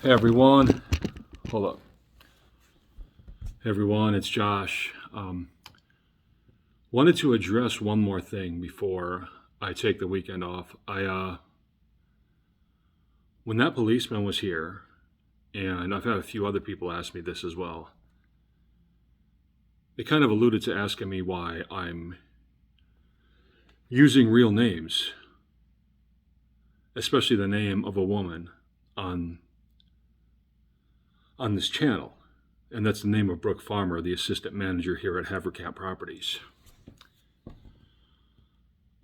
Hey everyone, hold up. Hey everyone, it's Josh. Wanted to address one more thing before I take the weekend off. When that policeman was here, and I've had a few other people ask me this as well. They kind of alluded to asking me why I'm using real names, especially the name of a woman on on this channel, and that's the name of Brooke Farmer, the assistant manager here at Haverkamp Properties.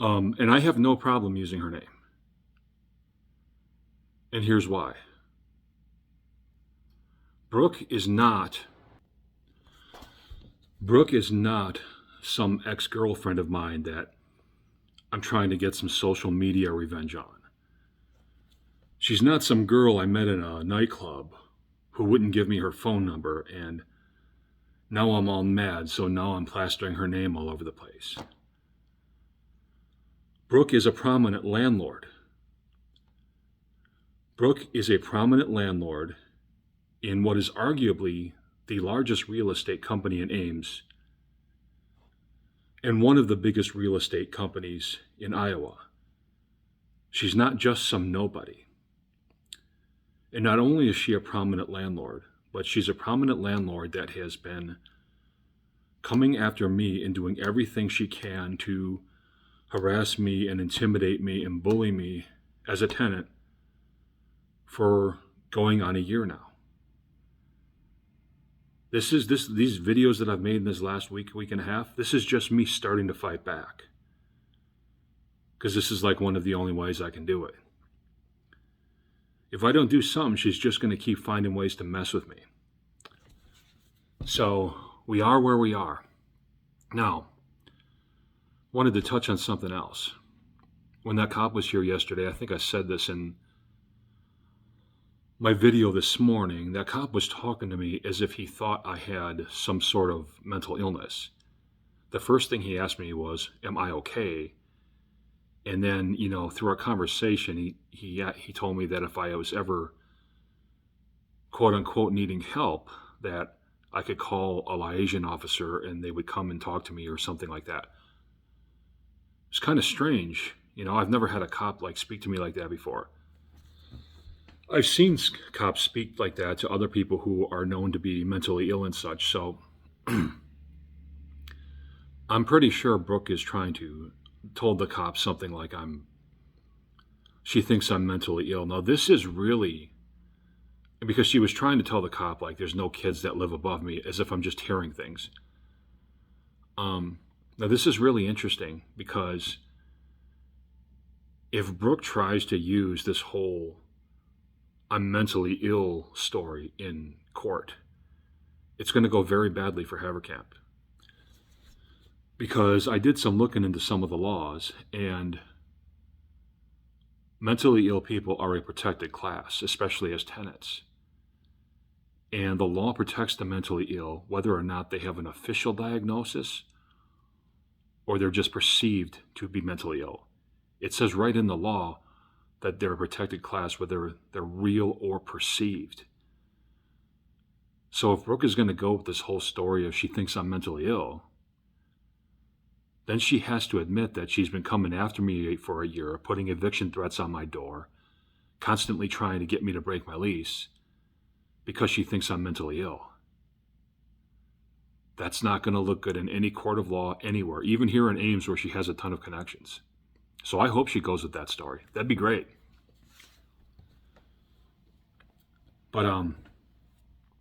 And I have no problem using her name. And here's why. Brooke is not some ex-girlfriend of mine that I'm trying to get some social media revenge on. She's not some girl I met in a nightclub who wouldn't give me her phone number, and now I'm all mad, so now I'm plastering her name all over the place. Brooke is a prominent landlord. Brooke is a prominent landlord in what is arguably the largest real estate company in Ames and one of the biggest real estate companies in Iowa. She's not just some nobody. And not only is she a prominent landlord, but she's a prominent landlord that has been coming after me and doing everything she can to harass me and intimidate me and bully me as a tenant for going on a year now. These videos that I've made in this last week and a half, this is just me starting to fight back. Because this is like one of the only ways I can do it. If I don't do something, she's just going to keep finding ways to mess with me. So we are where we are. Now, wanted to touch on something else. When that cop was here yesterday, I think I said this in my video this morning, that cop was talking to me as if he thought I had some sort of mental illness. The first thing he asked me was, am I okay? And then, through our conversation, he told me that if I was ever, quote unquote, needing help, that I could call a liaison officer and they would come and talk to me or something like that. It's kind of strange. I've never had a cop speak to me like that before. I've seen cops speak like that to other people who are known to be mentally ill and such. So I'm pretty sure Brooke is told the cop something like she thinks I'm mentally ill. Now this is really, because she was trying to tell the cop there's no kids that live above me, as if I'm just hearing things. Now this is really interesting, because if Brooke tries to use this whole I'm mentally ill story in court, it's going to go very badly for Haverkamp. Because I did some looking into some of the laws, and mentally ill people are a protected class, especially as tenants. And the law protects the mentally ill, whether or not they have an official diagnosis or they're just perceived to be mentally ill. It says right in the law that they're a protected class, whether they're real or perceived. So if Brooke is going to go with this whole story of she thinks I'm mentally ill, then she has to admit that she's been coming after me for a year, putting eviction threats on my door, constantly trying to get me to break my lease because she thinks I'm mentally ill. That's not going to look good in any court of law anywhere, even here in Ames where she has a ton of connections. So I hope she goes with that story. That'd be great. But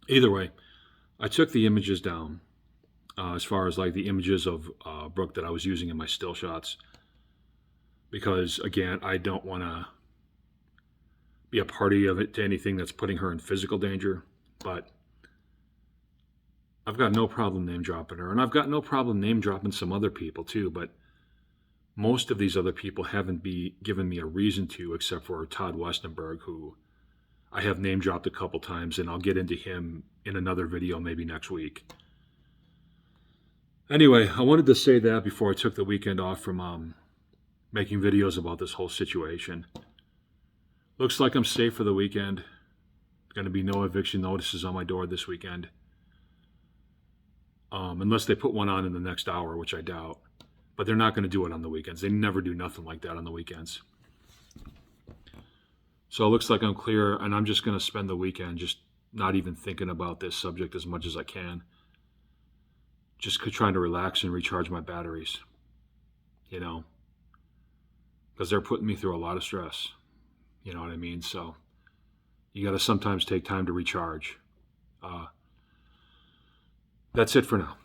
either way, I took the images down, as far as the images of Brooke that I was using in my still shots, because again, I don't want to be a party of it to anything that's putting her in physical danger. But I've got no problem name dropping her, and I've got no problem name dropping some other people too, but most of these other people haven't given me a reason to, except for Todd Westenberg, who I have name dropped a couple times, and I'll get into him in another video maybe next week. Anyway, I wanted to say that before I took the weekend off from making videos about this whole situation. Looks like I'm safe for the weekend. Going to be no eviction notices on my door this weekend. Unless they put one on in the next hour, which I doubt. But they're not going to do it on the weekends. They never do nothing like that on the weekends. So it looks like I'm clear, and I'm just going to spend the weekend just not even thinking about this subject as much as I can. Just trying to relax and recharge my batteries, because they're putting me through a lot of stress. You know what I mean? So you got to sometimes take time to recharge. That's it for now.